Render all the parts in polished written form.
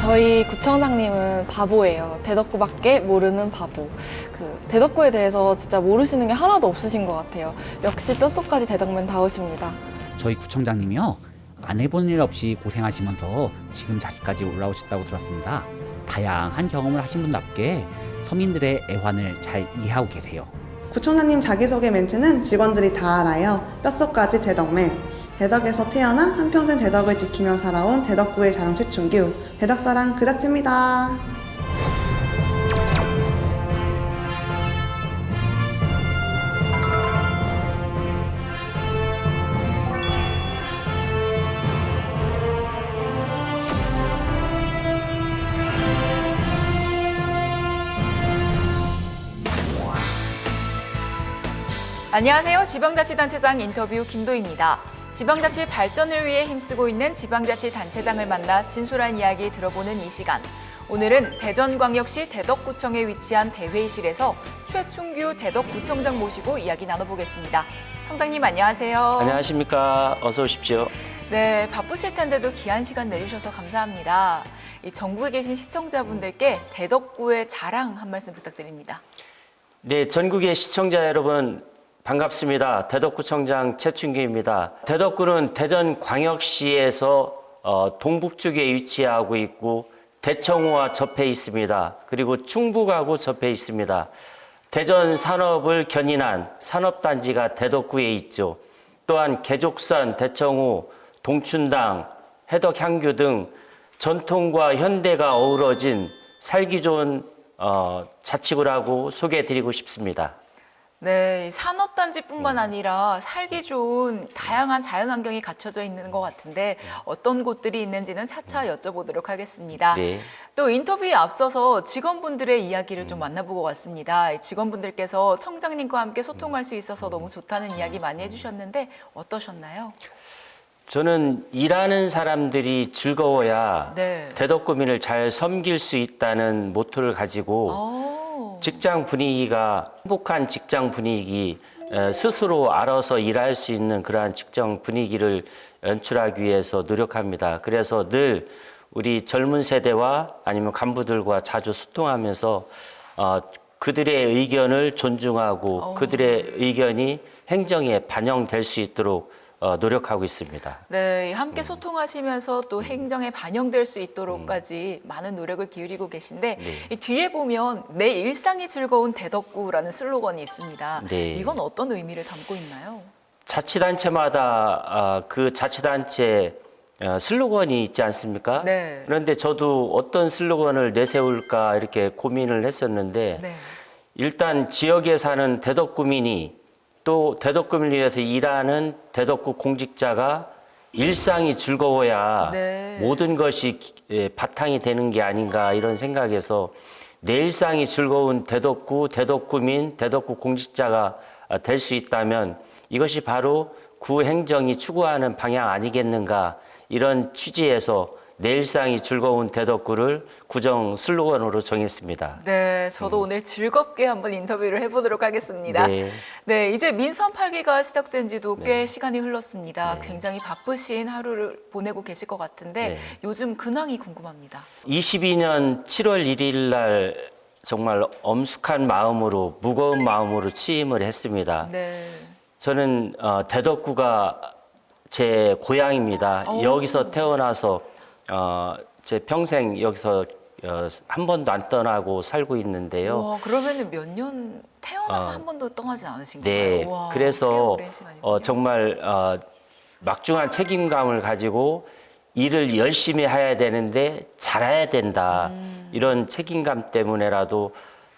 저희 구청장님은 바보예요. 대덕구밖에 모르는 바보. 대덕구에 대해서 진짜 모르시는 게 하나도 없으신 것 같아요. 역시 뼛속까지 대덕맨 다우십니다. 저희 구청장님이요, 안 해본 일 없이 고생하시면서 지금 자리까지 올라오셨다고 들었습니다. 다양한 경험을 하신 분답게 서민들의 애환을 잘 이해하고 계세요. 구청장님 자기소개 멘트는 직원들이 다 알아요. 뼛속까지 대덕맨. 대덕에서 태어나 한평생 대덕을 지키며 살아온 대덕구의 자랑 최충규. 대덕사랑 그 자체입니다. 안녕하세요. 지방자치단체장 인터뷰 김도희입니다. 지방자치 발전을 위해 힘쓰고 있는 지방자치단체장을 만나 진솔한 이야기 들어보는 이 시간. 오늘은 대전광역시 대덕구청에 위치한 대회의실에서 최충규 대덕구청장 모시고 이야기 나눠보겠습니다. 청장님 안녕하세요. 안녕하십니까. 어서 오십시오. 네, 바쁘실 텐데도 귀한 시간 내주셔서 감사합니다. 이 전국에 계신 시청자분들께 대덕구의 자랑 한 말씀 부탁드립니다. 네, 전국의 시청자 여러분 반갑습니다. 대덕구청장 최충규입니다. 대덕구는 대전광역시에서 동북쪽에 위치하고 있고 대청호와 접해 있습니다. 그리고 충북하고 접해 있습니다. 대전 산업을 견인한 산업단지가 대덕구에 있죠. 또한 개족산, 대청호, 동춘당, 해덕향교 등 전통과 현대가 어우러진 살기 좋은 자치구라고 소개해드리고 싶습니다. 네, 산업단지뿐만 아니라 살기 좋은 다양한 자연환경이 갖춰져 있는 것 같은데 어떤 곳들이 있는지는 차차 여쭤보도록 하겠습니다. 네. 또 인터뷰에 앞서서 직원분들의 이야기를 좀 만나보고 왔습니다. 직원분들께서 청장님과 함께 소통할 수 있어서 너무 좋다는 이야기 많이 해주셨는데 어떠셨나요? 저는 일하는 사람들이 즐거워야 네. 대덕구민을 잘 섬길 수 있다는 모토를 가지고 직장 분위기가 행복한 직장 분위기, 스스로 알아서 일할 수 있는 그러한 직장 분위기를 연출하기 위해서 노력합니다. 그래서 늘 우리 젊은 세대와 아니면 간부들과 자주 소통하면서 그들의 의견을 존중하고 그들의 의견이 행정에 반영될 수 있도록 노력하고 있습니다. 네, 함께 소통하시면서 또 행정에 반영될 수 있도록까지 많은 노력을 기울이고 계신데 이 뒤에 보면 내 일상이 즐거운 대덕구라는 슬로건이 있습니다. 네. 이건 어떤 의미를 담고 있나요? 자치단체마다 그 자치단체 슬로건이 있지 않습니까? 네. 그런데 저도 어떤 슬로건을 내세울까 이렇게 고민을 했었는데 네. 일단 지역에 사는 대덕구민이 또 대덕구민을 위해서 일하는 대덕구 공직자가 일상이 즐거워야 네. 모든 것이 바탕이 되는 게 아닌가 이런 생각에서 내 일상이 즐거운 대덕구, 대덕구민, 대덕구 공직자가 될 수 있다면 이것이 바로 구 행정이 추구하는 방향 아니겠는가 이런 취지에서 내 일상이 즐거운 대덕구를 구정 슬로건으로 정했습니다. 네, 저도 오늘 즐겁게 한번 인터뷰를 해보도록 하겠습니다. 네. 네, 이제 민선 8기가 시작된 지도 꽤 시간이 흘렀습니다. 굉장히 바쁘신 하루를 보내고 계실 것 같은데 요즘 근황이 궁금합니다. 22년 7월 1일 날 정말 엄숙한 마음으로 무거운 마음으로 취임을 했습니다. 네. 저는 대덕구가 제 고향입니다. 여기서 태어나서 제 평생 여기서 한 번도 안 떠나고 살고 있는데요. 와, 그러면은 몇 년 태어나서 한 번도 떠나지 않으신 네, 건가요? 와, 꽤 그래서 오랜 시간이군요. 정말 막중한 책임감을 가지고 일을 열심히 해야 되는데 잘해야 된다. 이런 책임감 때문에라도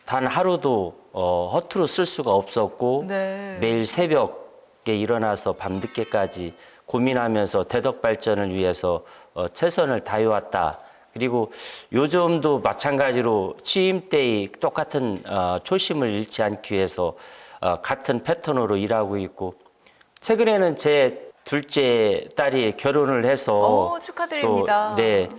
단 하루도 허투루 쓸 수가 없었고 네. 매일 새벽에 일어나서 밤늦게까지 고민하면서 대덕 발전을 위해서 최선을 다해왔다. 그리고 요즘도 마찬가지로 취임 때의 똑같은 초심을 잃지 않기 위해서 같은 패턴으로 일하고 있고 최근에는 제 둘째 딸이 결혼을 해서 축하드립니다. 또, 네,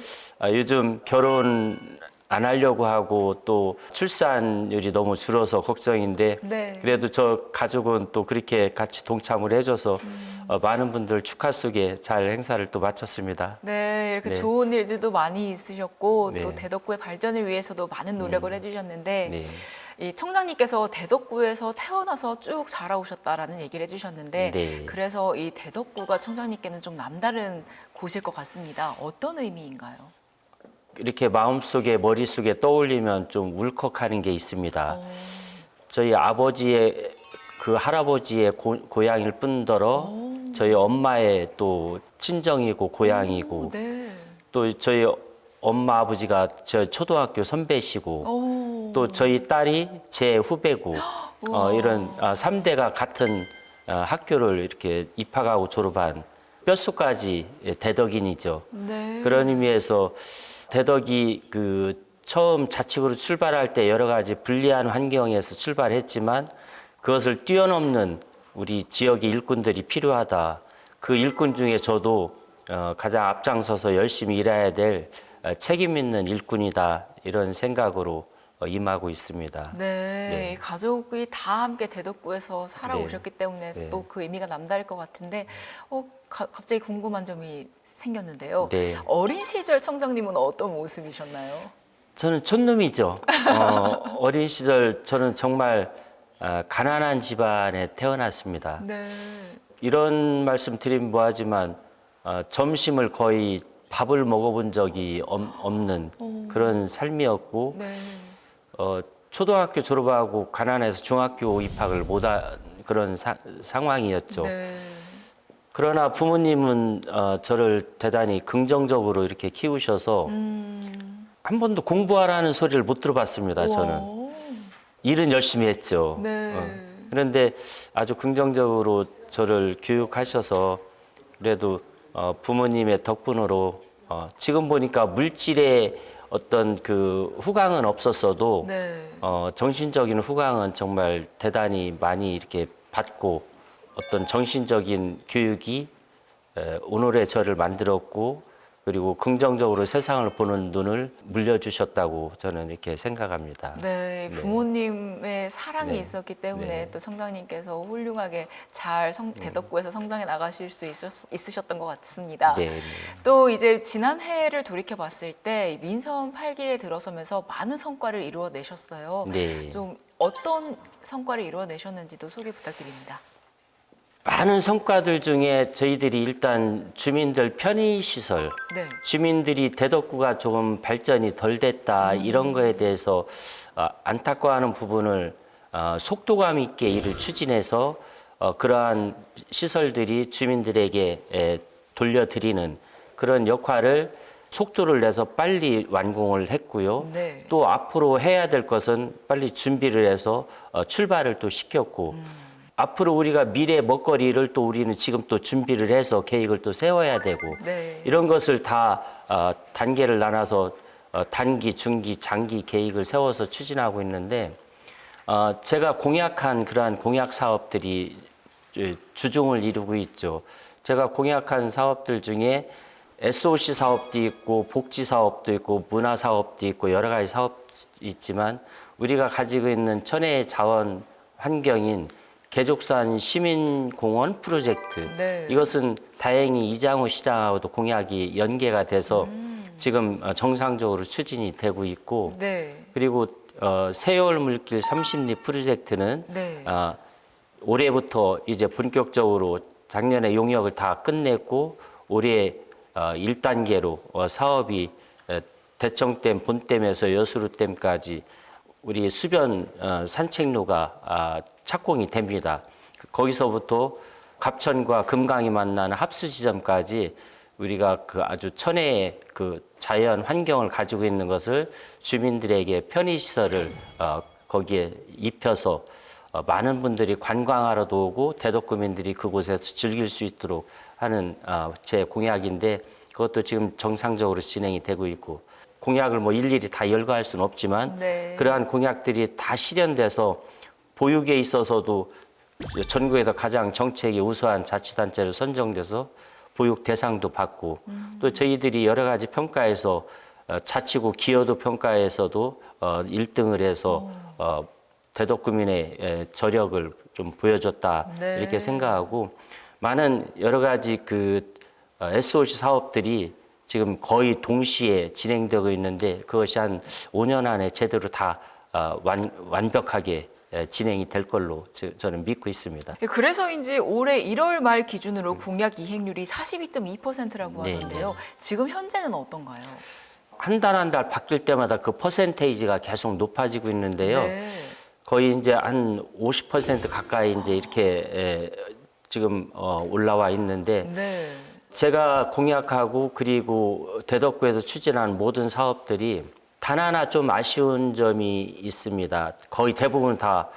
요즘 결혼 안 하려고 하고 또 출산율이 너무 줄어서 걱정인데 네. 그래도 저 가족은 또 그렇게 같이 동참을 해줘서 많은 분들 축하 속에 잘 행사를 또 마쳤습니다. 네, 이렇게 네. 좋은 일들도 많이 있으셨고 네. 또 대덕구의 발전을 위해서도 많은 노력을 해주셨는데 네. 이 청장님께서 대덕구에서 태어나서 쭉 자라오셨다라는 얘기를 해주셨는데 네. 그래서 이 대덕구가 청장님께는 좀 남다른 곳일 것 같습니다. 어떤 의미인가요? 이렇게 마음속에 머릿속에 떠올리면 좀 울컥하는 게 있습니다. 저희 아버지의 그 할아버지의 고향일 뿐더러 저희 엄마의 또 친정이고 고향이고 네. 또 저희 엄마 아버지가 저 초등학교 선배시고 또 저희 딸이 제 후배고 이런 3대가 같은 학교를 이렇게 입학하고 졸업한 뼛속까지 대덕인이죠. 네. 그런 의미에서 대덕이 그 처음 자치구로 출발할 때 여러 가지 불리한 환경에서 출발했지만 그것을 뛰어넘는 우리 지역의 일꾼들이 필요하다. 그 일꾼 중에 저도 가장 앞장서서 열심히 일해야 될 책임 있는 일꾼이다. 이런 생각으로 임하고 있습니다. 네, 네. 가족이 다 함께 대덕구에서 살아오셨기 때문에 네. 또 그 의미가 남다를 것 같은데 갑자기 궁금한 점이 생겼는데요. 네. 어린 시절 청장님은 어떤 모습이셨나요? 저는 촌놈이죠. 어린 시절 저는 정말 가난한 집안에 태어났습니다. 네. 이런 말씀 드리면 뭐하지만 점심을 거의 밥을 먹어본 적이 없는 그런 삶이었고 네. 초등학교 졸업하고 가난해서 중학교 입학을 못한 그런 상황이었죠. 네. 그러나 부모님은 저를 대단히 긍정적으로 이렇게 키우셔서 한 번도 공부하라는 소리를 못 들어봤습니다. 저는 우와. 일은 열심히 했죠. 네. 그런데 아주 긍정적으로 저를 교육하셔서 그래도 부모님의 덕분으로 지금 보니까 물질의 어떤 그 후광은 없었어도 네. 정신적인 후광은 정말 대단히 많이 이렇게 받고 어떤 정신적인 교육이 오늘의 저를 만들었고 그리고 긍정적으로 세상을 보는 눈을 물려주셨다고 저는 이렇게 생각합니다. 네, 부모님의 사랑이 네. 있었기 때문에 네. 또 청장님께서 훌륭하게 잘 대덕구에서 성장해 나가실 수 있으셨던 것 같습니다. 네, 네. 또 이제 지난 해를 돌이켜 봤을 때 민선 8기에 들어서면서 많은 성과를 이루어내셨어요. 네. 좀 어떤 성과를 이루어내셨는지도 소개 부탁드립니다. 많은 성과들 중에 저희들이 일단 주민들 편의시설, 네. 주민들이 대덕구가 조금 발전이 덜 됐다 이런 거에 대해서 안타까워하는 부분을 속도감 있게 일을 추진해서 그러한 시설들이 주민들에게 돌려드리는 그런 역할을 속도를 내서 빨리 완공을 했고요. 네. 또 앞으로 해야 될 것은 빨리 준비를 해서 출발을 또 시켰고 앞으로 우리가 미래 먹거리를 또 우리는 지금 또 준비를 해서 계획을 또 세워야 되고 네. 이런 것을 다 단계를 나눠서 단기, 중기, 장기 계획을 세워서 추진하고 있는데 제가 공약한 그러한 공약 사업들이 주종을 이루고 있죠. 제가 공약한 사업들 중에 SOC 사업도 있고 복지 사업도 있고 문화 사업도 있고 여러 가지 사업이 있지만 우리가 가지고 있는 천혜의 자원 환경인 개족산 시민공원 프로젝트 네. 이것은 다행히 이장호 시장하고도 공약이 연계가 돼서 지금 정상적으로 추진이 되고 있고 네. 그리고 세월 물길 30리 프로젝트는 네. 올해부터 이제 본격적으로 작년에 용역을 다 끝냈고 올해 1단계로 사업이 대청댐 본댐에서 여수루댐까지 우리 수변 산책로가 착공이 됩니다. 거기서부터 갑천과 금강이 만나는 합수 지점까지 우리가 그 아주 천혜의 그 자연 환경을 가지고 있는 것을 주민들에게 편의시설을 거기에 입혀서 많은 분들이 관광하러도 오고 대덕구민들이 그곳에서 즐길 수 있도록 하는 제 공약인데 그것도 지금 정상적으로 진행이 되고 있고 공약을 뭐 일일이 다 열거할 수는 없지만 네. 그러한 공약들이 다 실현돼서 보육에 있어서도 전국에서 가장 정책이 우수한 자치단체로 선정돼서 보육 대상도 받고 또 저희들이 여러 가지 평가에서 차치고 기여도 평가에서도 1등을 해서 대덕구민의 저력을 좀 보여줬다 네. 이렇게 생각하고 많은 여러 가지 그 SOC 사업들이 지금 거의 동시에 진행되고 있는데 그것이 한 5년 안에 제대로 다 완벽하게 진행이 될 걸로 저는 믿고 있습니다. 그래서인지 올해 1월 말 기준으로 공약 이행률이 42.2%라고 네, 하던데요. 지금 현재는 어떤가요? 한 달 한 달 바뀔 때마다 그 퍼센테이지가 계속 높아지고 있는데요. 네. 거의 이제 한 50% 가까이 이제 이렇게 지금 올라와 있는데 네. 제가 공약하고 그리고 대덕구에서 추진하는 모든 사업들이 단 하나 좀 아쉬운 점이 있습니다. 거의 대부분 다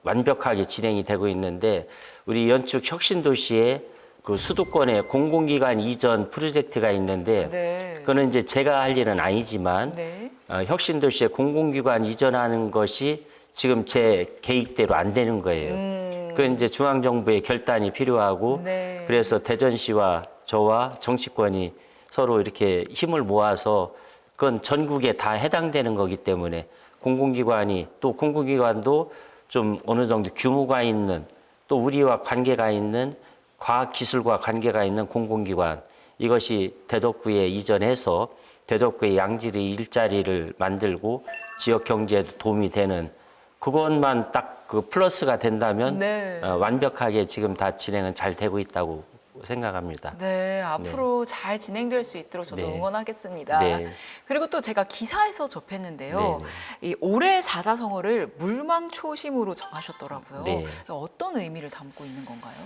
완벽하게 진행이 되고 있는데 우리 연축 혁신도시에 그 수도권에 공공기관 이전 프로젝트가 있는데 네. 그거는 이제 제가 할 일은 아니지만 네. 혁신도시에 공공기관 이전하는 것이 지금 제 계획대로 안 되는 거예요. 그건 이제 중앙정부의 결단이 필요하고 네. 그래서 대전시와 저와 정치권이 서로 이렇게 힘을 모아서 그건 전국에 다 해당되는 거기 때문에 공공기관이 또 공공기관도 좀 어느 정도 규모가 있는 또 우리와 관계가 있는 과학기술과 관계가 있는 공공기관 이것이 대덕구에 이전해서 대덕구의 양질의 일자리를 만들고 지역 경제에도 도움이 되는 그것만 딱 그 플러스가 된다면 네. 완벽하게 지금 다 진행은 잘 되고 있다고 생각합니다. 네, 앞으로 잘 진행될 수 있도록 저도 네. 응원하겠습니다. 네. 그리고 또 제가 기사에서 접했는데요. 네, 이 올해 사자성어를 물망초심으로 정하셨더라고요. 네. 어떤 의미를 담고 있는 건가요?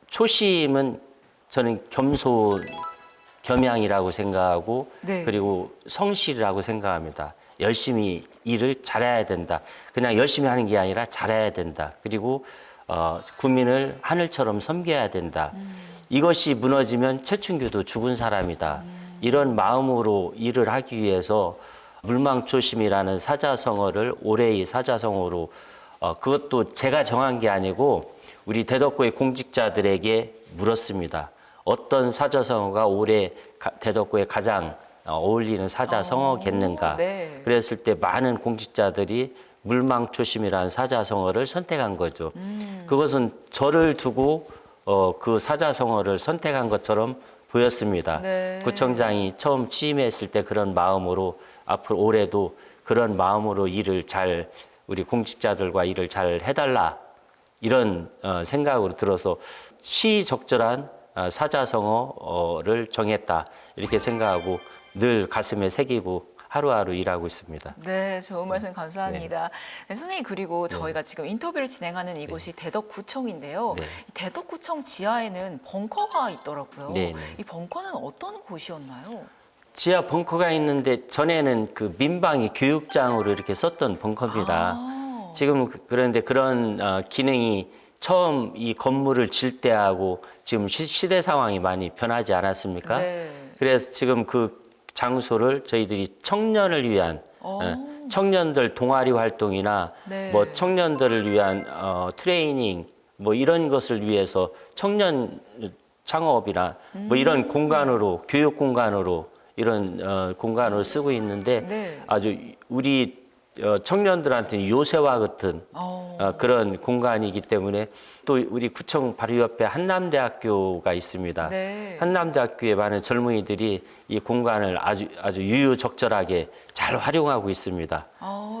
초심은 저는 겸손, 겸양이라고 생각하고 네. 그리고 성실이라고 생각합니다. 열심히 일을 잘해야 된다. 그냥 열심히 하는 게 아니라 잘해야 된다. 그리고 국민을 하늘처럼 섬겨야 된다. 이것이 무너지면 최춘규도 죽은 사람이다. 이런 마음으로 일을 하기 위해서 물망초심이라는 사자성어를 올해의 사자성어로 그것도 제가 정한 게 아니고 우리 대덕구의 공직자들에게 물었습니다. 어떤 사자성어가 올해 대덕구에 가장 어울리는 사자성어겠는가. 네. 그랬을 때 많은 공직자들이 물망초심이라는 사자성어를 선택한 거죠. 그것은 저를 두고 그 사자성어를 선택한 것처럼 보였습니다. 네. 구청장이 처음 취임했을 때 그런 마음으로 앞으로 올해도 그런 마음으로 일을 잘 우리 공직자들과 일을 잘 해달라 이런 생각으로 들어서 시적절한 사자성어를 정했다 이렇게 생각하고 늘 가슴에 새기고 하루하루 일하고 있습니다. 네, 좋은 말씀 감사합니다. 네, 선생님 그리고 저희가 지금 인터뷰를 진행하는 이곳이 대덕구청인데요. 네. 이 대덕구청 지하에는 벙커가 있더라고요. 네, 네. 이 벙커는 어떤 곳이었나요? 지하 벙커가 있는데 전에는 그 민방위 교육장으로 이렇게 썼던 벙커입니다. 아. 지금 그런데 그런 기능이 처음 이 건물을 질 때하고 지금 시대 상황이 많이 변하지 않았습니까? 네. 그래서 지금 그 장소를 저희들이 청년을 위한 청년들 동아리 활동이나 네. 뭐 청년들을 위한 트레이닝 뭐 이런 것을 위해서 청년 창업이나 뭐 이런 공간으로 교육 공간으로 이런 공간으로 쓰고 있는데 네. 아주 우리 청년들한테는 요새와 같은 그런 공간이기 때문에 또 우리 구청 바로 옆에 한남대학교가 있습니다. 네. 한남대학교에 많은 젊은이들이 이 공간을 아주 유유적절하게 잘 활용하고 있습니다.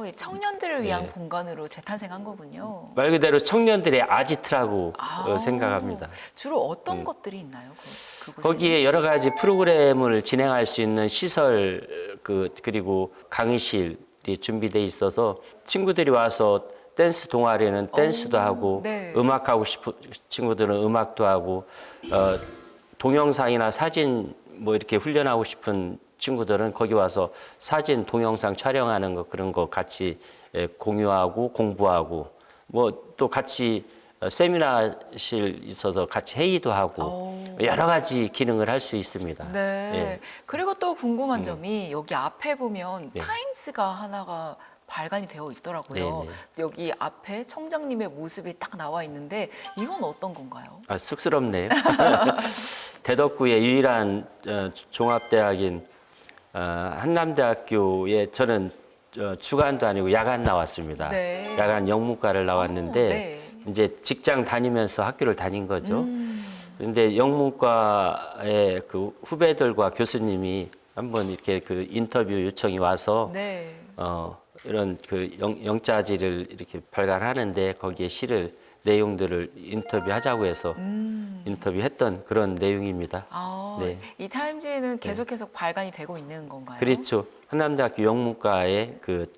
이 청년들을 위한 네. 공간으로 재탄생한 거군요. 말 그대로 청년들의 아지트라고 생각합니다. 주로 어떤 것들이 있나요? 그곳에? 거기에 여러 가지 프로그램을 진행할 수 있는 시설 그리고 강의실이 준비돼 있어서 친구들이 와서 댄스 동아리는 댄스도 하고 네. 음악하고 싶은 친구들은 음악도 하고 동영상이나 사진 뭐 이렇게 훈련하고 싶은 친구들은 거기 와서 사진 동영상 촬영하는 거 그런 거 같이 공유하고 공부하고 뭐 또 같이 세미나실 있어서 같이 회의도 하고 여러 가지 기능을 할 수 있습니다. 네. 예. 그리고 또 궁금한 점이 여기 앞에 보면 네. 타임스가 하나가 발간이 되어 있더라고요. 네, 네. 여기 앞에 청장님의 모습이 딱 나와 있는데 이건 어떤 건가요? 쑥스럽네요. 대덕구의 유일한 종합대학인 한남대학교에 저는 주간도 아니고 야간 나왔습니다. 네. 야간 영문과를 나왔는데 네. 이제 직장 다니면서 학교를 다닌 거죠. 근데 영문과의 그 후배들과 교수님이 한번 이렇게 그 인터뷰 요청이 와서 네. 이런 그 영자지를 이렇게 발간하는데 거기에 내용들을 인터뷰하자고 해서 인터뷰했던 그런 내용입니다. 네. 이 타임지는 계속해서 발간이 되고 있는 건가요? 그렇죠. 한남대학교 영문과의 그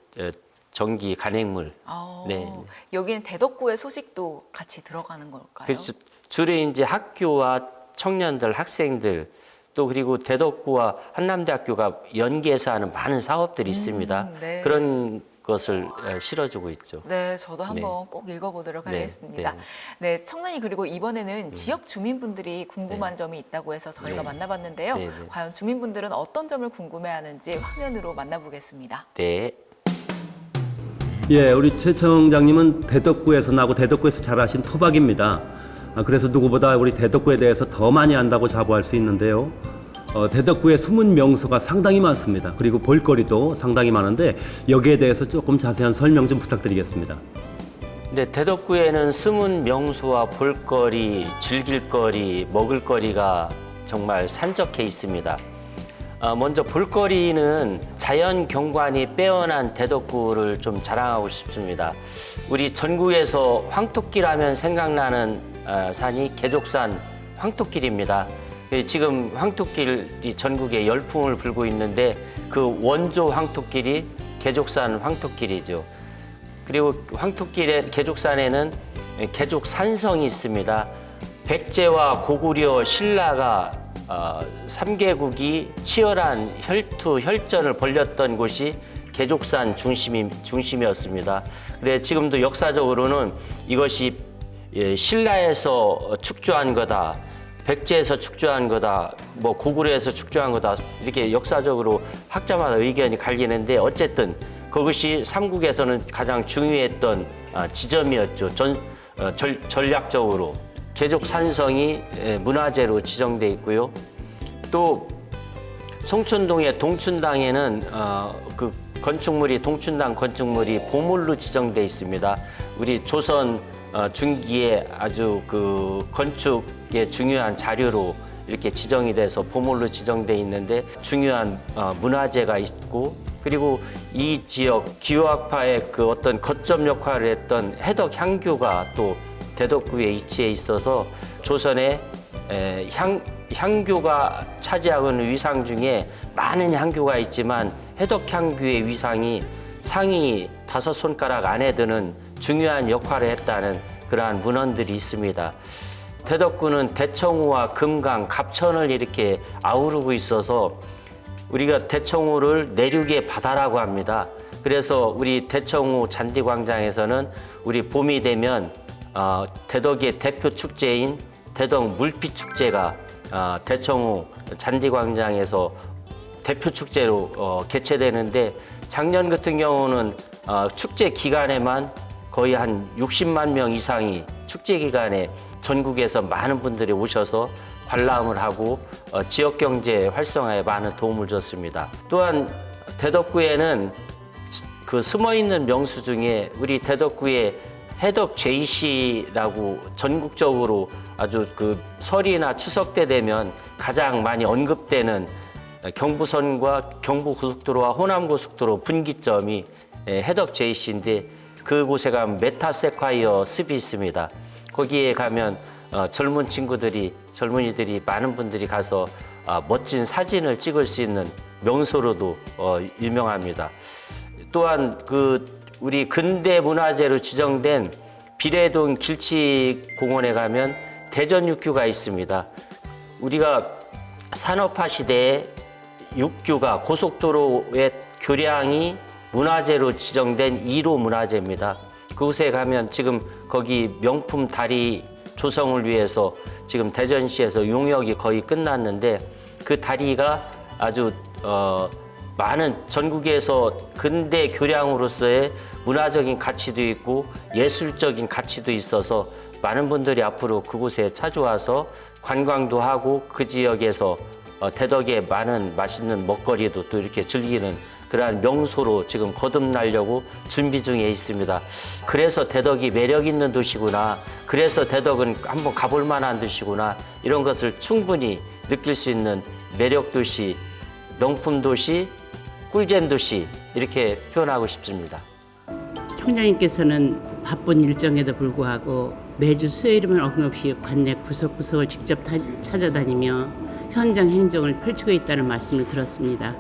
정기 간행물. 네. 여기엔 대덕구의 소식도 같이 들어가는 걸까요? 그렇죠. 주로 이제 학교와 청년들, 학생들 또 그리고 대덕구와 한남대학교가 연계해서 하는 많은 사업들이 있습니다. 네. 그런 것을 실어주고 있죠. 네, 저도 한번 꼭 읽어보도록 네, 하겠습니다. 네, 청년이 그리고 이번에는 지역 주민분들이 궁금한 점이 있다고 해서 저희가 만나봤는데요. 네, 네. 과연 주민분들은 어떤 점을 궁금해하는지 화면으로 만나보겠습니다. 네. 예, 우리 최 청장님은 대덕구에서 나고 대덕구에서 자라신 토박입니다. 그래서 누구보다 우리 대덕구에 대해서 더 많이 안다고 자부할 수 있는데요. 대덕구에 숨은 명소가 상당히 많습니다. 그리고 볼거리도 상당히 많은데 여기에 대해서 조금 자세한 설명 좀 부탁드리겠습니다. 네, 대덕구에는 숨은 명소와 볼거리, 즐길거리, 먹을거리가 정말 산적해 있습니다. 먼저 볼거리는 자연 경관이 빼어난 대덕구를 좀 자랑하고 싶습니다. 우리 전국에서 황토길하면 생각나는 산이 계족산 황토길입니다. 지금 황토길이 전국에 열풍을 불고 있는데 그 원조 황토길이 계족산 황토길이죠. 그리고 황토길의 계족산에는 계족산성이 있습니다. 백제와 고구려 신라가 3개국이 치열한 혈전을 벌였던 곳이 계족산 중심이었습니다. 그래 지금도 역사적으로는 이것이 신라에서 축조한 거다, 백제에서 축조한 거다, 뭐 고구려에서 축조한 거다 이렇게 역사적으로 학자마다 의견이 갈리는데 어쨌든 그것이 삼국에서는 가장 중요했던 지점이었죠. 전략적으로. 계족산성이 문화재로 지정돼 있고요. 또 송촌동의 동춘당에는 그 건축물이 동춘당 건축물이 보물로 지정돼 있습니다. 우리 조선 중기에 아주 그 건축의 중요한 자료로 이렇게 지정이 돼서 보물로 지정돼 있는데 중요한 문화재가 있고 그리고 이 지역 기후학파의 그 어떤 거점 역할을 했던 해덕향교가 또 대덕구에 위치해 있어서 조선의 향교가 차지하고 있는 위상 중에 많은 향교가 있지만 해덕향교의 위상이 상위 5손가락 안에 드는 중요한 역할을 했다는 그러한 문헌들이 있습니다. 대덕구는 대청호와 금강, 갑천을 이렇게 아우르고 있어서 우리가 대청호를 내륙의 바다라고 합니다. 그래서 우리 대청호 잔디광장에서는 우리 봄이 되면 대덕의 대표 축제인 대덕 물빛축제가 대청호 잔디광장에서 대표 축제로 개최되는데 작년 같은 경우는 축제 기간에만 거의 한 60만 명 이상이 축제 기간에 전국에서 많은 분들이 오셔서 관람을 하고 지역 경제 활성화에 많은 도움을 줬습니다. 또한 대덕구에는 그 숨어 있는 명수 중에 우리 대덕구에 해덕 제이시라고 전국적으로 아주 그 설이나 추석 때 되면 가장 많이 언급되는 경부선과 경부고속도로와 호남고속도로 분기점이 해덕 제이시인데 그곳에 가면 메타세콰이어 습이 있습니다. 거기에 가면 젊은이들이 많은 분들이 가서 멋진 사진을 찍을 수 있는 명소로도 유명합니다. 또한 우리 근대 문화재로 지정된 비례동 길치공원에 가면 대전육교가 있습니다. 우리가 산업화 시대에 육교가 고속도로의 교량이 문화재로 지정된 1호 문화재입니다. 그곳에 가면 지금 거기 명품 다리 조성을 위해서 지금 대전시에서 용역이 거의 끝났는데 그 다리가 아주 많은 전국에서 근대 교량으로서의 문화적인 가치도 있고 예술적인 가치도 있어서 많은 분들이 앞으로 그곳에 찾아와서 관광도 하고 그 지역에서 대덕에 많은 맛있는 먹거리도 또 이렇게 즐기는 그러한 명소로 지금 거듭나려고 준비 중에 있습니다. 그래서 대덕이 매력 있는 도시구나. 그래서 대덕은 한번 가볼 만한 도시구나. 이런 것을 충분히 느낄 수 있는 매력 도시, 명품 도시, 꿀잼 도시 이렇게 표현하고 싶습니다. 청장님께서는 바쁜 일정에도 불구하고 매주 수요일이면 어김없이 관내 구석구석을 직접 찾아다니며 현장 행정을 펼치고 있다는 말씀을 들었습니다.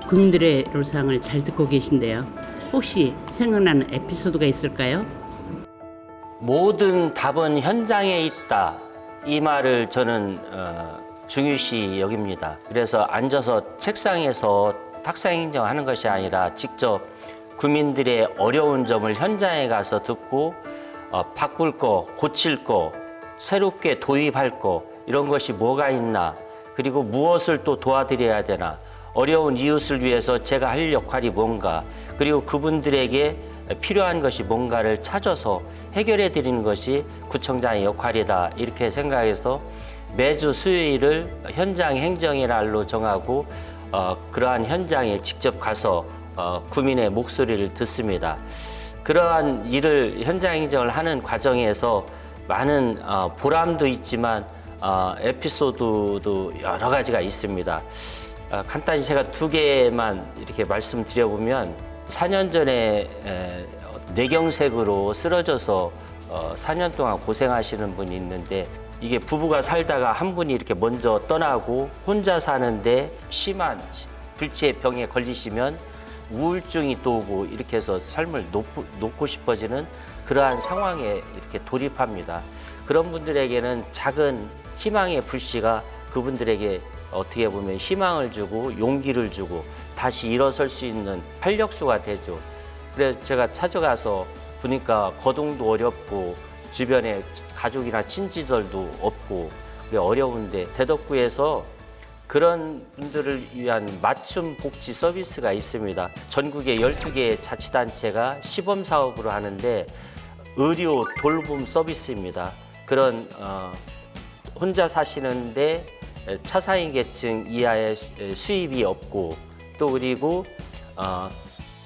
국민들의 애로사항을 잘 듣고 계신데요. 혹시 생각나는 에피소드가 있을까요? 모든 답은 현장에 있다. 이 말을 저는 중요시 여깁니다. 그래서 앉아서 책상에서 탁상 행정하는 것이 아니라 직접 국민들의 어려운 점을 현장에 가서 듣고 바꿀 거, 고칠 거, 새롭게 도입할 거 이런 것이 뭐가 있나, 그리고 무엇을 또 도와드려야 되나, 어려운 이웃을 위해서 제가 할 역할이 뭔가, 그리고 그분들에게 필요한 것이 뭔가를 찾아서 해결해 드리는 것이 구청장의 역할이다. 이렇게 생각해서 매주 수요일을 현장 행정의 날로 정하고 그러한 현장에 직접 가서 구민의 목소리를 듣습니다. 그러한 일을 현장 행정을 하는 과정에서 많은 보람도 있지만 에피소드도 여러 가지가 있습니다. 간단히 제가 두 개만 이렇게 말씀드려보면 4년 전에 뇌경색으로 쓰러져서 4년 동안 고생하시는 분이 있는데, 이게 부부가 살다가 한 분이 이렇게 먼저 떠나고 혼자 사는데 심한 불치의 병에 걸리시면 우울증이 또 오고 이렇게 해서 삶을 놓고 싶어지는 그러한 상황에 이렇게 돌입합니다. 그런 분들에게는 작은 희망의 불씨가 그분들에게 어떻게 보면 희망을 주고 용기를 주고 다시 일어설 수 있는 활력소가 되죠. 그래서 제가 찾아가서 보니까 거동도 어렵고 주변에 가족이나 친지들도 없고 어려운데, 대덕구에서 그런 분들을 위한 맞춤 복지 서비스가 있습니다. 전국에 12개의 자치단체가 시범사업으로 하는데 의료 돌봄 서비스입니다. 그런 혼자 사시는데 차상위 계층 이하의 수입이 없고, 또 그리고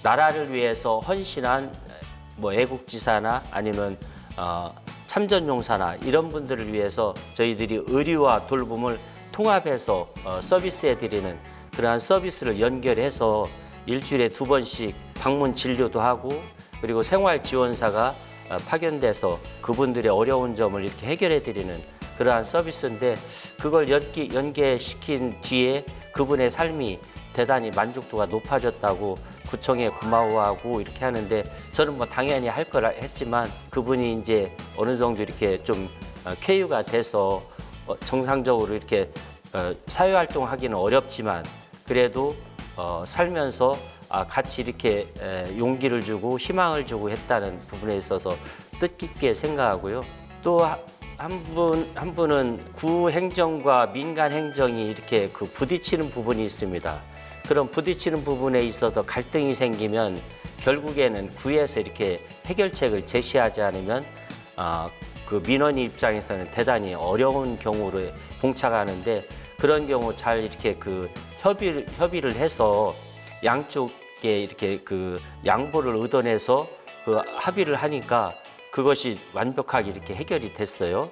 나라를 위해서 헌신한 뭐 애국지사나 아니면 참전용사나 이런 분들을 위해서 저희들이 의료와 돌봄을 통합해서 서비스해 드리는 그러한 서비스를 연결해서 일주일에 2번씩 방문 진료도 하고, 그리고 생활지원사가 파견돼서 그분들의 어려운 점을 이렇게 해결해 드리는 그러한 서비스인데, 그걸 연계시킨 뒤에 그분의 삶이 대단히 만족도가 높아졌다고 구청에 고마워하고 이렇게 하는데, 저는 뭐 당연히 할 거라 했지만 그분이 이제 어느 정도 이렇게 좀 쾌유가 돼서 정상적으로 이렇게 사회활동하기는 어렵지만 그래도 살면서 같이 이렇게 용기를 주고 희망을 주고 했다는 부분에 있어서 뜻깊게 생각하고요. 또 한 분은 구 행정과 민간 행정이 이렇게 부딪히는 부분이 있습니다. 그런 부딪히는 부분에 있어서 갈등이 생기면 결국에는 구에서 이렇게 해결책을 제시하지 않으면 그 민원인 입장에서는 대단히 어려운 경우로 봉착하는데, 그런 경우 잘 이렇게 협의를 해서 양쪽에 이렇게 양보를 의논해서 합의를 하니까 그것이 완벽하게 이렇게 해결이 됐어요.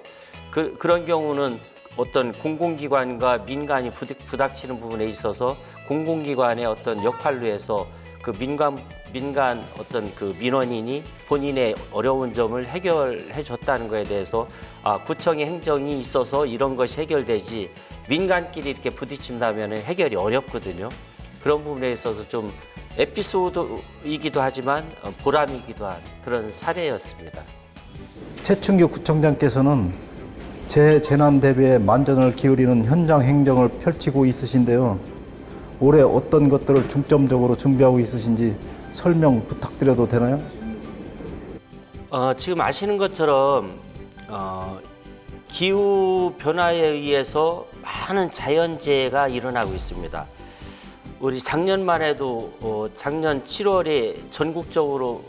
그런 경우는 어떤 공공기관과 민간이 부닥치는 부분에 있어서 공공기관의 어떤 역할로 해서 민간 어떤 민원인이 본인의 어려운 점을 해결해 줬다는 것에 대해서 구청의 행정이 있어서 이런 것이 해결되지, 민간끼리 이렇게 부딪힌다면 해결이 어렵거든요. 그런 부분에 있어서 좀 에피소드이기도 하지만 보람이기도 한 그런 사례였습니다. 최춘규 구청장께서는 재난 대비에 만전을 기울이는 현장 행정을 펼치고 있으신데요. 올해 어떤 것들을 중점적으로 준비하고 있으신지 설명 부탁드려도 되나요? 지금 아시는 것처럼 기후 변화에 의해서 많은 자연재해가 일어나고 있습니다. 우리 작년만 해도 작년 7월에 전국적으로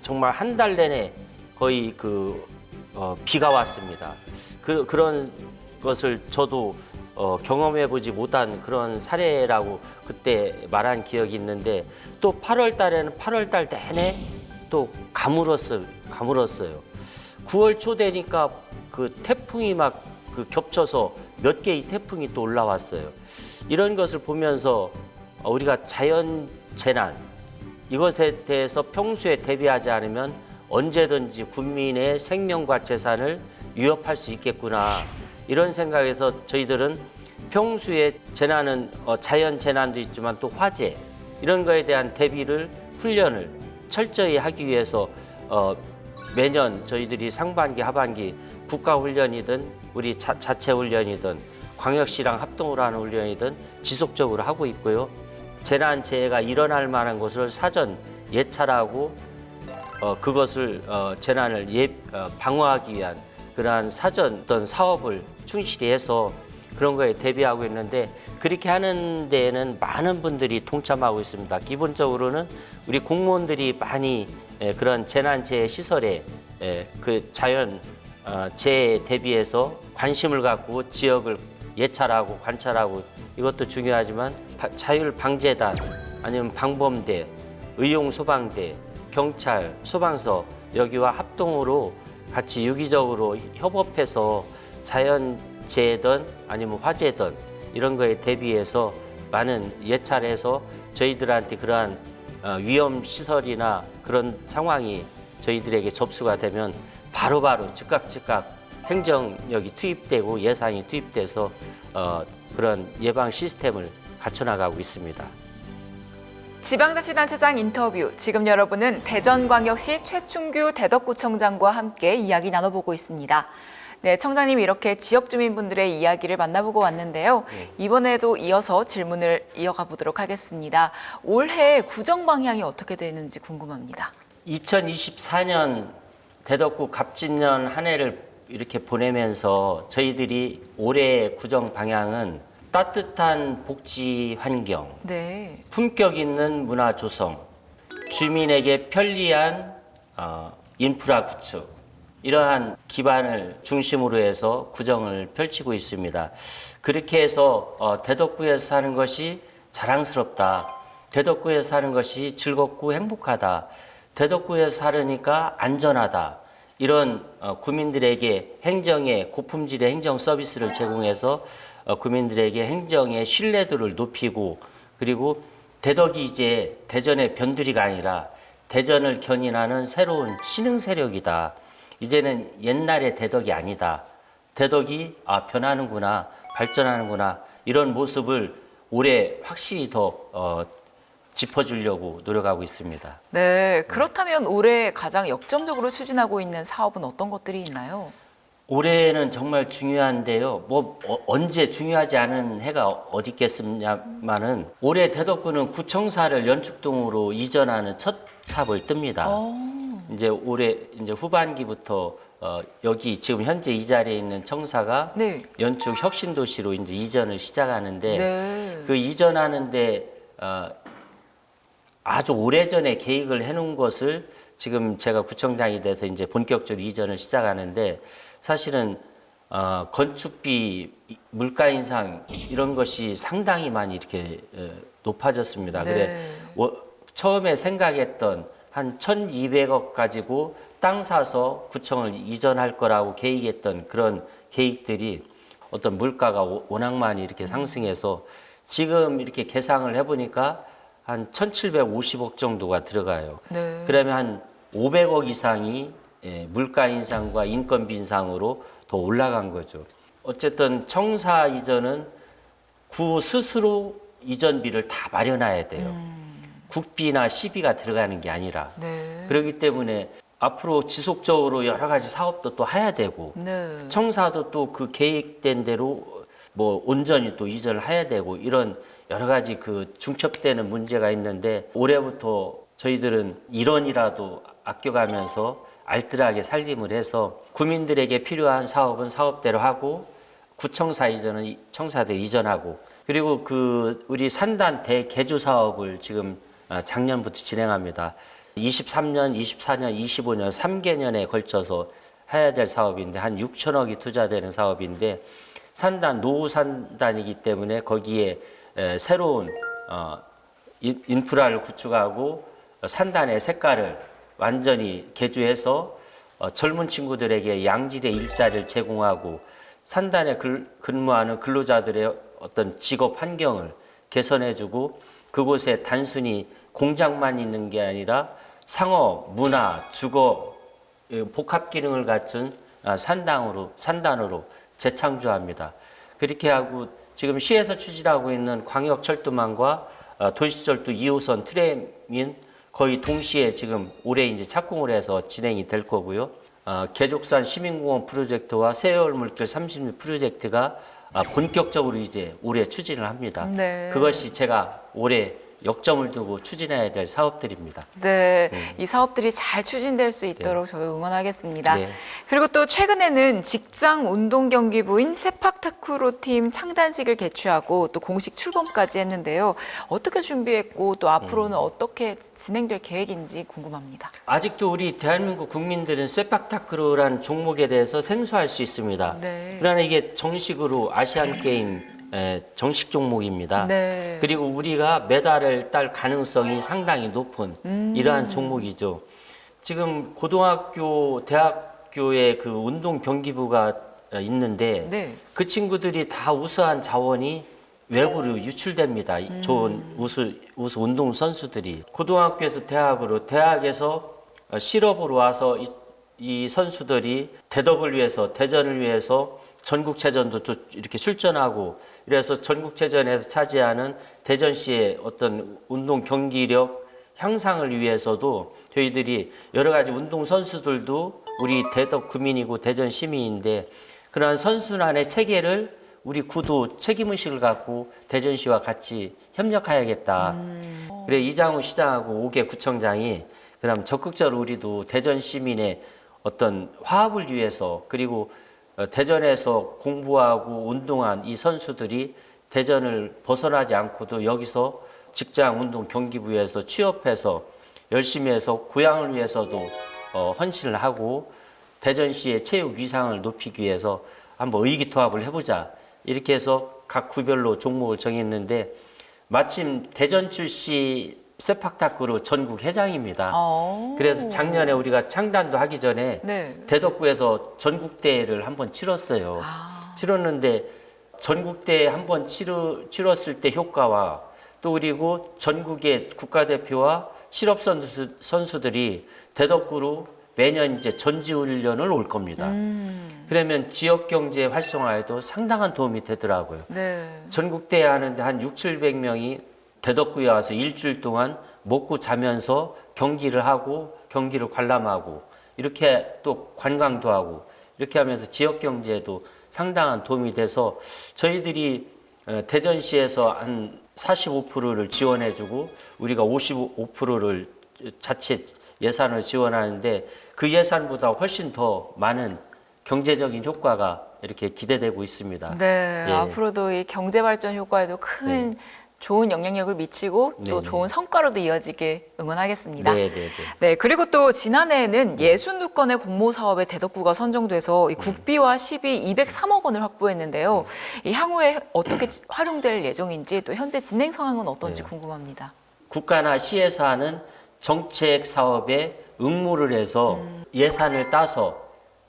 정말 한 달 내내 거의 비가 왔습니다. 그런 것을 저도 경험해보지 못한 그런 사례라고 그때 말한 기억이 있는데 또 8월 달에는 8월 달 내내 또 가물었어요. 9월 초 되니까 그 태풍이 막 그 겹쳐서 몇 개의 태풍이 또 올라왔어요. 이런 것을 보면서 우리가 자연 재난 이것에 대해서 평소에 대비하지 않으면 언제든지 국민의 생명과 재산을 위협할 수 있겠구나. 이런 생각에서 저희들은 평소에 재난은 자연 재난도 있지만 또 화재 이런 거에 대한 대비를 훈련을 철저히 하기 위해서 매년 저희들이 상반기 하반기 국가훈련이든 우리 자체 훈련이든 광역시랑 합동으로 하는 훈련이든 지속적으로 하고 있고요. 재난 재해가 일어날 만한 것을 사전 예찰하고 그것을 재난을 방어하기 위한 그러한 사전 어떤 사업을 충실히 해서 그런 거에 대비하고 있는데 그렇게 하는 데에는 많은 분들이 동참하고 있습니다. 기본적으로는 우리 공무원들이 많이 그런 재난재해 시설에 그 자연 재해에 대비해서 관심을 갖고 지역을 예찰하고 관찰하고 이것도 중요하지만 자율방재단 아니면 방범대, 의용소방대, 경찰, 소방서 여기와 합동으로 같이 유기적으로 협업해서 자연재해든 아니면 화재든 이런 거에 대비해서 많은 예찰해서 저희들한테 그러한 위험시설이나 그런 상황이 저희들에게 접수가 되면 바로바로 즉각 행정력이 투입되고 예산이 투입돼서 그런 예방 시스템을 갖춰나가고 있습니다. 지방자치단체장 인터뷰. 지금 여러분은 대전광역시 최충규 대덕구청장과 함께 이야기 나눠보고 있습니다. 네, 청장님 이렇게 지역 주민분들의 이야기를 만나보고 왔는데요. 이번에도 이어서 질문을 이어가 보도록 하겠습니다. 올해 구정 방향이 어떻게 되는지 궁금합니다. 2024년 대덕구 갑진년 한 해를 이렇게 보내면서 저희들이 올해 구정 방향은 따뜻한 복지 환경, 네. 품격 있는 문화 조성, 주민에게 편리한 인프라 구축, 이러한 기반을 중심으로 해서 구정을 펼치고 있습니다. 그렇게 해서 대덕구에서 사는 것이 자랑스럽다. 대덕구에서 사는 것이 즐겁고 행복하다. 대덕구에서 살으니까 안전하다. 이런 구민들에게 행정의 고품질의 행정 서비스를 제공해서 구민들에게 행정의 신뢰도를 높이고 그리고 대덕이 이제 대전의 변두리가 아니라 대전을 견인하는 새로운 신흥 세력이다. 이제는 옛날의 대덕이 아니다. 대덕이 변하는구나, 발전하는구나 이런 모습을 올해 확실히 더 짚어주려고 노력하고 있습니다. 네, 그렇다면 올해 가장 역점적으로 추진하고 있는 사업은 어떤 것들이 있나요? 올해는 정말 중요한데요. 언제 중요하지 않은 해가 어디 있겠습니다만은 올해 대덕구는 구청사를 연축동으로 이전하는 첫 삽을 뜹니다. 이제 올해 이제 후반기부터 여기 지금 현재 이 자리에 있는 청사가 네. 연축 혁신도시로 이제 이전을 시작하는데 네. 그 이전하는데 아주 오래전에 계획을 해놓은 것을 지금 제가 구청장이 돼서 이제 본격적으로 이전을 시작하는데 사실은 건축비, 물가 인상 이런 것이 상당히 많이 이렇게 높아졌습니다. 네. 그래 처음에 생각했던 한 1,200억 가지고 땅 사서 구청을 이전할 거라고 계획했던 그런 계획들이 어떤 물가가 워낙 많이 이렇게 상승해서 지금 이렇게 계산을 해보니까 한 1,750억 정도가 들어가요. 네. 그러면 한 500억 이상이 물가 인상과 인건비 인상으로 더 올라간 거죠. 어쨌든 청사 이전은 구 스스로 이전비를 다 마련해야 돼요. 국비나 시비가 들어가는 게 아니라. 네. 그렇기 때문에 앞으로 지속적으로 여러 가지 사업도 또 해야 되고 네. 청사도 또 그 계획된 대로 뭐 온전히 또 이전을 해야 되고 이런 여러 가지 그 중첩되는 문제가 있는데 올해부터 저희들은 1원이라도 아껴가면서 알뜰하게 살림을 해서 구민들에게 필요한 사업은 사업대로 하고 구청사 이전은 청사대 이전하고 그리고 그 우리 산단 대개조 사업을 지금 작년부터 진행합니다. 23년, 24년, 25년 3개년에 걸쳐서 해야 될 사업인데 한 6천억이 투자되는 사업인데 산단 노후 산단이기 때문에 거기에 새로운 인프라를 구축하고 산단의 색깔을 완전히 개조해서 젊은 친구들에게 양질의 일자리를 제공하고 산단에 근무하는 근로자들의 어떤 직업 환경을 개선해주고 그곳에 단순히 공장만 있는 게 아니라 상업, 문화, 주거 복합 기능을 갖춘 산단으로 재창조합니다. 그렇게 하고 지금 시에서 추진하고 있는 광역철도망과 도시철도 2호선 트램인 거의 동시에 지금 올해 이제 착공을 해서 진행이 될 거고요. 계족산 시민공원 프로젝트와 세월물길 30리 프로젝트가 본격적으로 이제 올해 추진을 합니다. 네. 그것이 제가 올해 역점을 두고 추진해야 될 사업들입니다. 네, 이 사업들이 잘 추진될 수 있도록 저희 응원하겠습니다. 네. 그리고 또 최근에는 직장 운동 경기부인 세팍타크로 팀 창단식을 개최하고 또 공식 출범까지 했는데요. 어떻게 준비했고 또 앞으로는 어떻게 진행될 계획인지 궁금합니다. 아직도 우리 대한민국 국민들은 세팍타크로라는 종목에 대해서 생소할 수 있습니다. 네. 그러나 이게 정식으로 아시안 게임 정식 종목입니다. 네. 그리고 우리가 메달을 딸 가능성이 상당히 높은 이러한 종목이죠. 지금 고등학교, 대학교에 그 운동 경기부가 있는데 네. 그 친구들이 다 우수한 자원이 외부로 유출됩니다. 좋은 우수 운동 선수들이 고등학교에서 대학으로, 대학에서 실업으로 와서 이 선수들이 대덕을 위해서, 대전을 위해서 전국체전도 이렇게 출전하고 이래서 전국체전에서 차지하는 대전시의 어떤 운동 경기력 향상을 위해서도 저희들이 여러 가지 운동 선수들도 우리 대덕 구민이고 대전 시민인데 그러한 선순환의 체계를 우리 구도 책임의식을 갖고 대전시와 같이 협력해야겠다. 그래 이장우 시장하고 오개 구청장이 그다음 적극적으로 우리도 대전 시민의 어떤 화합을 위해서 그리고 대전에서 공부하고 운동한 이 선수들이 대전을 벗어나지 않고도 여기서 직장 운동 경기부에서 취업해서 열심히 해서 고향을 위해서도 헌신을 하고 대전시의 체육 위상을 높이기 위해서 한번 의기투합을 해보자. 이렇게 해서 각 구별로 종목을 정했는데 마침 대전 출시 세팍타크로 전국 회장입니다. 그래서 작년에 우리가 창단도 하기 전에 네. 대덕구에서 전국대회를 한번 치렀어요. 치렀는데 전국대회 한번 치렀을 때 효과와 또 그리고 전국의 국가대표와 실업 선수들이 대덕구로 매년 이제 전지훈련을 올 겁니다. 그러면 지역 경제 활성화에도 상당한 도움이 되더라고요. 네. 전국대회 하는데 한 600~700명이 대덕구에 와서 일주일 동안 먹고 자면서 경기를 하고 경기를 관람하고 이렇게 또 관광도 하고 이렇게 하면서 지역 경제에도 상당한 도움이 돼서 저희들이 대전시에서 한 45%를 지원해주고 우리가 55%를 자체 예산을 지원하는데 그 예산보다 훨씬 더 많은 경제적인 효과가 이렇게 기대되고 있습니다. 네, 예. 앞으로도 이 경제 발전 효과에도 큰 좋은 영향력을 미치고 또 네네. 좋은 성과로도 이어지길 응원하겠습니다. 네, 네, 네. 네, 그리고 또 지난해에는 62건의 공모 사업에 대덕구가 선정돼서 이 국비와 시비 203억 원을 확보했는데요. 이 향후에 어떻게 활용될 예정인지 또 현재 진행 상황은 어떤지 궁금합니다. 국가나 시에서 하는 정책 사업에 응모를 해서 예산을 따서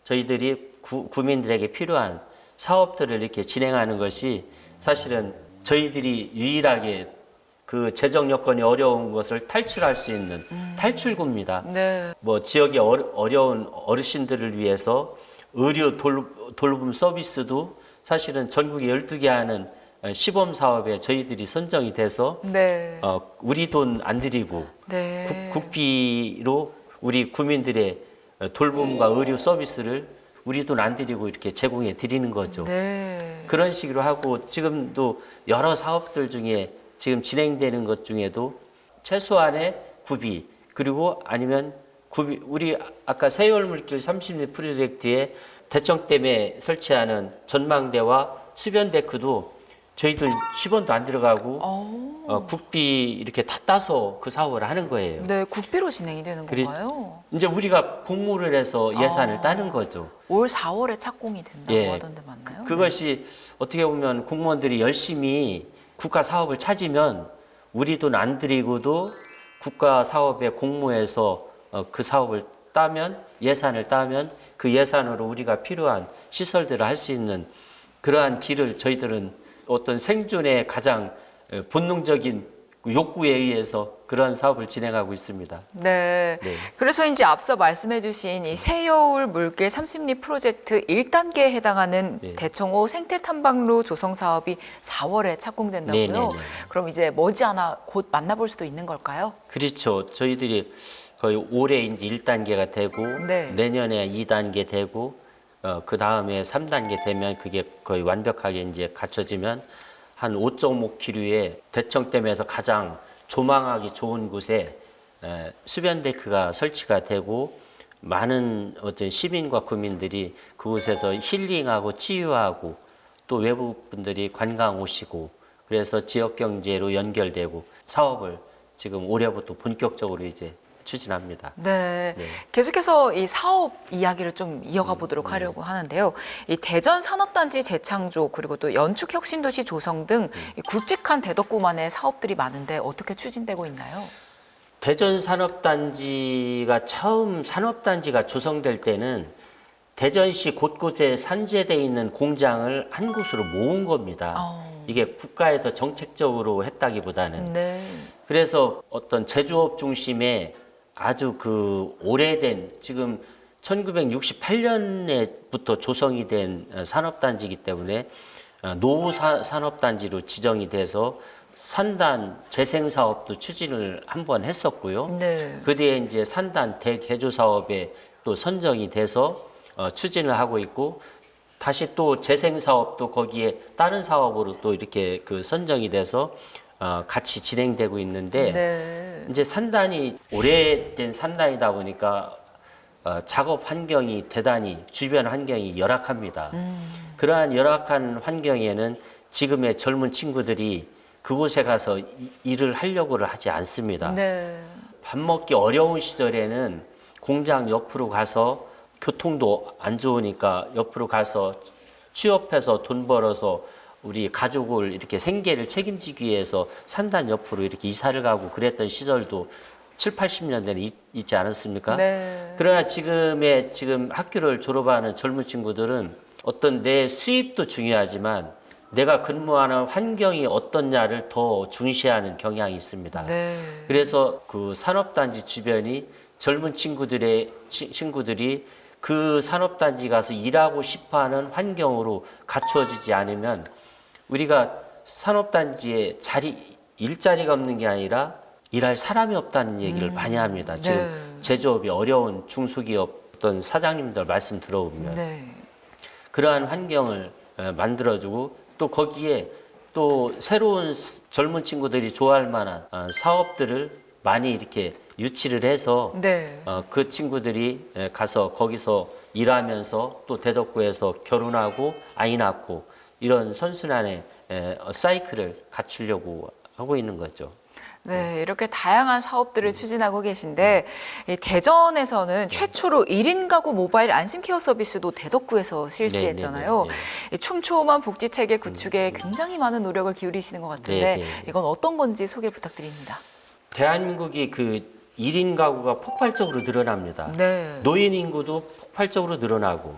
저희들이 구민들에게 필요한 사업들을 이렇게 진행하는 것이 사실은 저희들이 유일하게 그 재정 여건이 어려운 것을 탈출할 수 있는 탈출구입니다. 네. 뭐 지역의 어려운 어르신들을 위해서 의료 돌봄 서비스도 사실은 전국에 12개 하는 시범 사업에 저희들이 선정이 돼서 네. 우리 돈 안 들이고 네. 국비로 우리 구민들의 돌봄과 의료 서비스를 우리 돈 안 들이고 이렇게 제공해 드리는 거죠. 네. 그런 식으로 하고 지금도 여러 사업들 중에 지금 진행되는 것 중에도 최소한의 구비 그리고 아니면 구비 우리 아까 세월물길 30리 프로젝트에 대청댐에 설치하는 전망대와 수변데크도 저희들 10원도 안 들어가고 국비 이렇게 다 따서 그 사업을 하는 거예요. 네, 국비로 진행이 되는 그리- 건가요? 이제 우리가 공모를 해서 예산을 따는 거죠. 올 4월에 착공이 된다고 예. 하던데 맞나요? 그것이 어떻게 보면 공무원들이 열심히 국가 사업을 찾으면 우리 돈 안 들이고도 국가 사업에 공모해서 그 사업을 따면 예산을 따면 그 예산으로 우리가 필요한 시설들을 할 수 있는 그러한 길을 저희들은 어떤 생존의 가장 본능적인 욕구에 의해서 그런 사업을 진행하고 있습니다. 네. 네. 그래서 이제 앞서 말씀해주신 이 새여울 물개 30리 프로젝트 1단계에 해당하는 네. 대청호 생태 탐방로 조성 사업이 4월에 착공된다고요. 네, 네, 네. 그럼 이제 머지않아 곧 만나볼 수도 있는 걸까요? 그렇죠. 저희들이 거의 올해 이제 1단계가 되고 네. 내년에 2단계 되고 그 다음에 3단계 되면 그게 거의 완벽하게 이제 갖춰지면 한 5.5km의 대청댐에서 가장 조망하기 좋은 곳에 수변 데크가 설치가 되고 많은 어떤 시민과 구민들이 그곳에서 힐링하고 치유하고 또 외부 분들이 관광 오시고 그래서 지역 경제로 연결되고 사업을 지금 올해부터 본격적으로 이제 추진합니다. 네. 네. 계속해서 이 사업 이야기를 좀 이어가 보도록 하려고 하는데요. 이 대전 산업단지 재창조 그리고 또 연축 혁신도시 조성 등 이 굵직한 대덕구만의 사업들이 많은데 어떻게 추진되고 있나요? 대전 산업단지가 처음 산업단지가 조성될 때는 대전시 곳곳에 산재되어 있는 공장을 한 곳으로 모은 겁니다. 이게 국가에서 정책적으로 했다기보다는 네. 그래서 어떤 제조업 중심의 아주 그 오래된 지금 1968년에부터 조성이 된 산업단지이기 때문에 노후 산업단지로 지정이 돼서 산단 재생 사업도 추진을 한번 했었고요. 네. 그 뒤에 이제 산단 대개조 사업에 또 선정이 돼서 추진을 하고 있고 다시 또 재생 사업도 거기에 다른 사업으로 또 이렇게 그 선정이 돼서 같이 진행되고 있는데 네. 이제 산단이 오래된 산단이다 보니까 작업 환경이 대단히 주변 환경이 열악합니다. 그러한 열악한 환경에는 지금의 젊은 친구들이 그곳에 가서 일을 하려고를 하지 않습니다. 네. 밥 먹기 어려운 시절에는 공장 옆으로 가서 교통도 안 좋으니까 옆으로 가서 취업해서 돈 벌어서 우리 가족을 이렇게 생계를 책임지기 위해서 산단 옆으로 이렇게 이사를 가고 그랬던 시절도 7, 80년대는 있지 않았습니까? 네. 그러나 지금 학교를 졸업하는 젊은 친구들은 어떤 내 수입도 중요하지만 내가 근무하는 환경이 어떻냐를 더 중시하는 경향이 있습니다. 네. 그래서 그 산업단지 주변이 젊은 친구들이 그 산업단지 가서 일하고 싶어하는 환경으로 갖추어지지 않으면 우리가 산업단지에 일자리가 없는 게 아니라 일할 사람이 없다는 얘기를 많이 합니다. 지금 네. 제조업이 어려운 중소기업 어떤 사장님들 말씀 들어보면 네. 그러한 환경을 만들어주고 또 거기에 또 새로운 젊은 친구들이 좋아할 만한 사업들을 많이 이렇게 유치를 해서 네. 그 친구들이 가서 거기서 일하면서 또 대덕구에서 결혼하고 아이 낳고 이런 선순환의 사이클을 갖추려고 하고 있는 거죠. 네, 이렇게 다양한 사업들을 추진하고 계신데 이 대전에서는 최초로 1인 가구 모바일 안심케어 서비스도 대덕구에서 실시했잖아요. 네, 네, 이 촘촘한 복지 체계 구축에 굉장히 많은 노력을 기울이시는 것 같은데 네, 네. 이건 어떤 건지 소개 부탁드립니다. 대한민국이 그 1인 가구가 폭발적으로 늘어납니다. 네. 노인 인구도 폭발적으로 늘어나고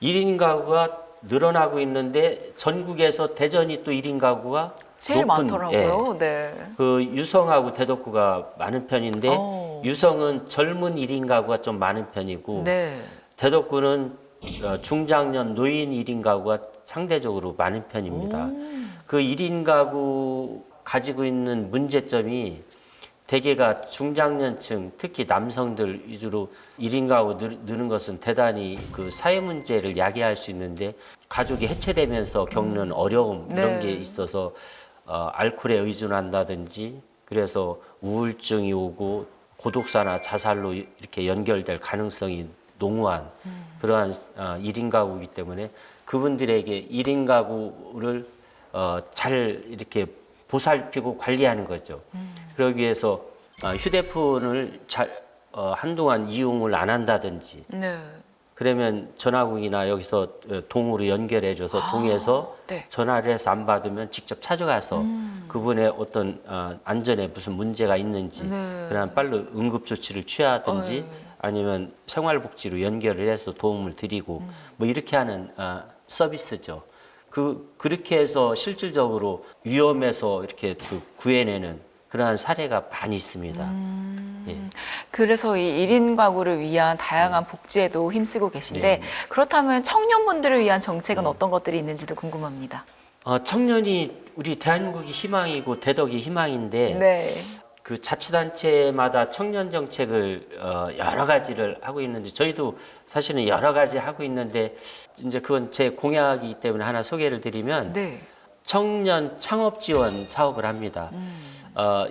1인 가구가 늘어나고 있는데 전국에서 대전이 또 1인 가구가 제일 높은, 많더라고요. 네. 그 유성하고 대덕구가 많은 편인데 오. 유성은 젊은 1인 가구가 좀 많은 편이고 네. 대덕구는 중장년 노인 1인 가구가 상대적으로 많은 편입니다. 그 1인 가구 가지고 있는 문제점이 대개가 중장년층, 특히 남성들 위주로 1인 가구 느는 것은 대단히 그 사회 문제를 야기할 수 있는데 가족이 해체되면서 겪는 어려움 이런 네. 게 있어서 알코올에 의존한다든지 그래서 우울증이 오고 고독사나 자살로 이렇게 연결될 가능성이 농후한 그러한 1인 가구이기 때문에 그분들에게 1인 가구를 잘 이렇게 보살피고 관리하는 거죠. 그러기 위해서 휴대폰을 한동안 이용을 안 한다든지, 네. 그러면 전화국이나 여기서 동으로 연결해줘서 동에서 네. 전화를 해서 안 받으면 직접 찾아가서 그분의 어떤 안전에 무슨 문제가 있는지 네. 그런 빠른 응급 조치를 취하든지 아니면 생활복지로 연결을 해서 도움을 드리고 뭐 이렇게 하는 서비스죠. 그렇게 해서 실질적으로 위험에서 이렇게 구해내는 그러한 사례가 많이 있습니다. 예. 그래서 이 1인 가구를 위한 다양한 복지에도 힘쓰고 계신데 네. 그렇다면 청년분들을 위한 정책은 어떤 것들이 있는지도 궁금합니다. 청년이 우리 대한민국이 희망이고 대덕이 희망인데 네. 그 자치단체마다 청년 정책을 여러 가지를 하고 있는데 저희도 사실은 여러 가지 하고 있는데 이제 그건 제 공약이기 때문에 하나 소개를 드리면 네. 청년 창업 지원 사업을 합니다.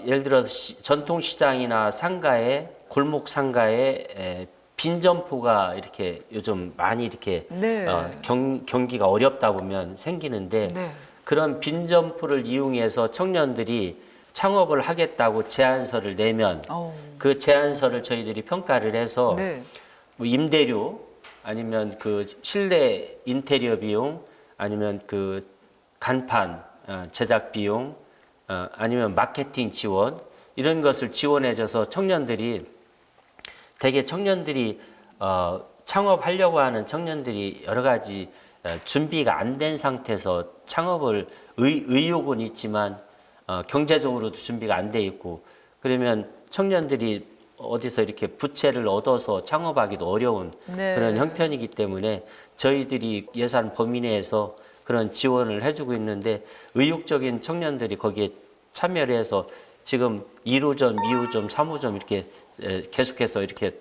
예를 들어서 전통시장이나 상가에 골목 상가에 빈 점포가 이렇게 요즘 많이 이렇게 네. 경기가 어렵다 보면 생기는데 네. 그런 빈 점포를 이용해서 청년들이 창업을 하겠다고 제안서를 내면 그 제안서를 저희들이 평가를 해서 네. 뭐 임대료 아니면 그 실내 인테리어 비용 아니면 그 간판 제작 비용 아니면 마케팅 지원 이런 것을 지원해줘서 청년들이 대개 청년들이 창업하려고 하는 청년들이 여러 가지 준비가 안 된 상태에서 창업을 의욕은 있지만 경제적으로도 준비가 안 돼 있고 그러면 청년들이 어디서 이렇게 부채를 얻어서 창업하기도 어려운 네. 그런 형편이기 때문에 저희들이 예산 범위 내에서 그런 지원을 해주고 있는데 의욕적인 청년들이 거기에 참여를 해서 지금 1호점, 2호점, 3호점 이렇게 계속해서 이렇게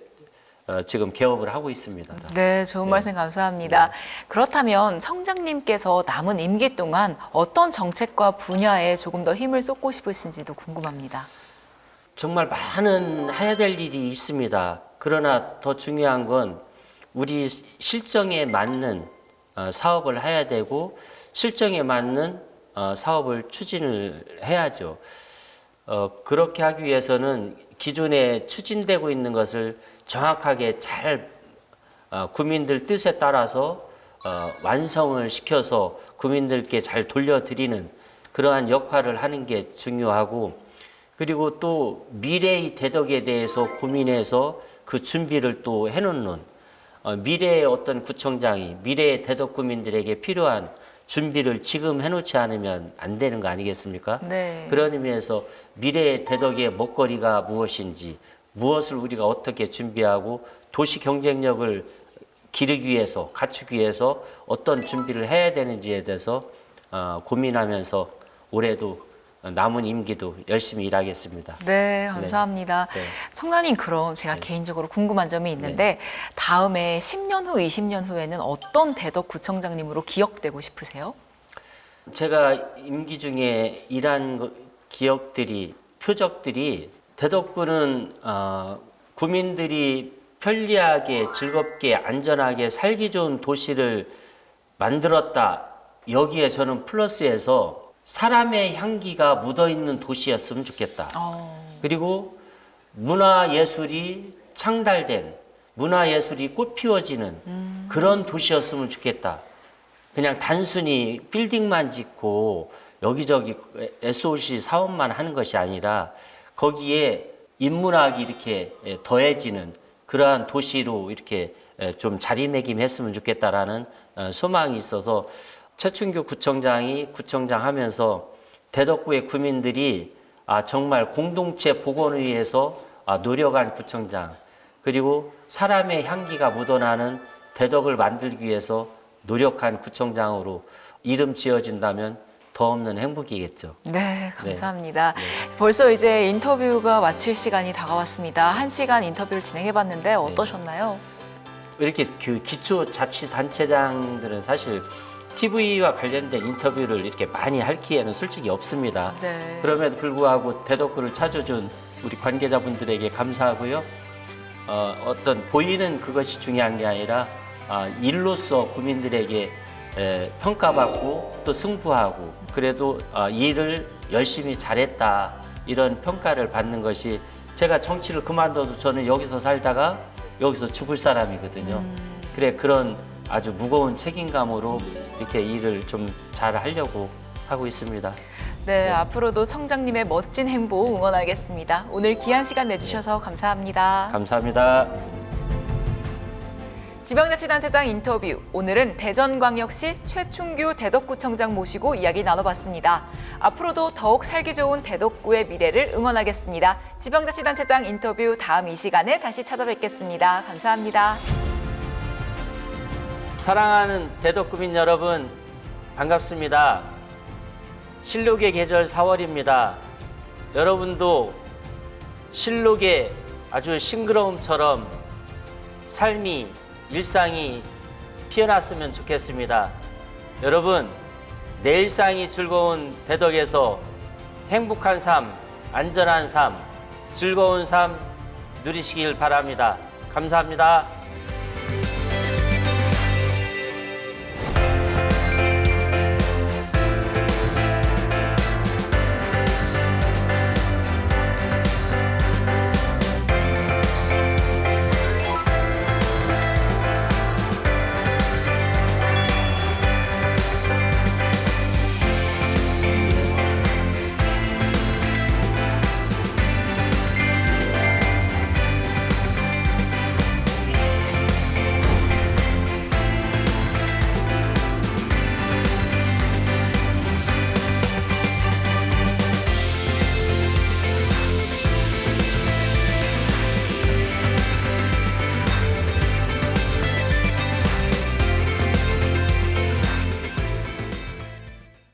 지금 개업을 하고 있습니다. 네, 좋은 말씀 감사합니다. 그렇다면 청장님께서 남은 임기 동안 어떤 정책과 분야에 조금 더 힘을 쏟고 싶으신지도 궁금합니다. 정말 많은 해야 될 일이 있습니다. 그러나 더 중요한 건 우리 실정에 맞는 사업을 해야 되고 실정에 맞는 사업을 추진을 해야죠. 그렇게 하기 위해서는 기존에 추진되고 있는 것을 정확하게 잘 국민들 뜻에 따라서 완성을 시켜서 국민들께 잘 돌려드리는 그러한 역할을 하는 게 중요하고 그리고 또 미래의 대덕에 대해서 고민해서 그 준비를 또 해놓는 미래의 어떤 구청장이 미래의 대덕 구민들에게 필요한 준비를 지금 해놓지 않으면 안 되는 거 아니겠습니까? 네. 그런 의미에서 미래의 대덕의 먹거리가 무엇인지 무엇을 우리가 어떻게 준비하고 도시 경쟁력을 기르기 위해서 갖추기 위해서 어떤 준비를 해야 되는지에 대해서 고민하면서 올해도 남은 임기도 열심히 일하겠습니다. 네, 감사합니다. 네. 청장님, 그럼 제가 개인적으로 궁금한 점이 있는데 다음에 10년 후, 20년 후에는 어떤 대덕구청장님으로 기억되고 싶으세요? 제가 임기 중에 일한 기억들이 표적들이 대덕구는 국민들이 편리하게 즐겁게 안전하게 살기 좋은 도시를 만들었다. 여기에 저는 플러스해서 사람의 향기가 묻어있는 도시였으면 좋겠다. 그리고 문화예술이 창달된 문화예술이 꽃피워지는 그런 도시였으면 좋겠다. 그냥 단순히 빌딩만 짓고 여기저기 SOC 사업만 하는 것이 아니라 거기에 인문학이 이렇게 더해지는 그러한 도시로 이렇게 좀 자리매김했으면 좋겠다라는 소망이 있어서 최춘규 구청장이 구청장 하면서 대덕구의 구민들이 정말 공동체 복원을 위해서 노력한 구청장 그리고 사람의 향기가 묻어나는 대덕을 만들기 위해서 노력한 구청장으로 이름 지어진다면 더 없는 행복이겠죠. 네, 감사합니다. 벌써 이제 인터뷰가 마칠 시간이 다가왔습니다. 1시간 인터뷰를 진행해봤는데 어떠셨나요? 이렇게 그 기초자치단체장들은 사실 TV와 관련된 인터뷰를 이렇게 많이 할 기회는 솔직히 없습니다. 네. 그럼에도 불구하고 대덕구를 찾아준 우리 관계자분들에게 감사하고요. 어떤 보이는 그것이 중요한 게 아니라 일로서 국민들에게 평가받고 또 승부하고 그래도 일을 열심히 잘했다 이런 평가를 받는 것이 제가 정치를 그만둬도 저는 여기서 살다가 여기서 죽을 사람이거든요. 그래 그런 아주 무거운 책임감으로 이렇게 일을 좀 잘 하려고 하고 있습니다. 네, 앞으로도 청장님의 멋진 행보 응원하겠습니다. 오늘 귀한 시간 내주셔서 감사합니다. 감사합니다. 지방자치단체장 인터뷰. 오늘은 대전광역시 최충규 대덕구청장 모시고 이야기 나눠봤습니다. 앞으로도 더욱 살기 좋은 대덕구의 미래를 응원하겠습니다. 지방자치단체장 인터뷰 다음 이 시간에 다시 찾아뵙겠습니다. 감사합니다. 사랑하는 대덕구민 여러분, 반갑습니다. 실록의 계절 4월입니다. 여러분도 실록의 아주 싱그러움처럼 삶이, 일상이 피어났으면 좋겠습니다. 여러분, 내 일상이 즐거운 대덕에서 행복한 삶, 안전한 삶, 즐거운 삶 누리시길 바랍니다. 감사합니다.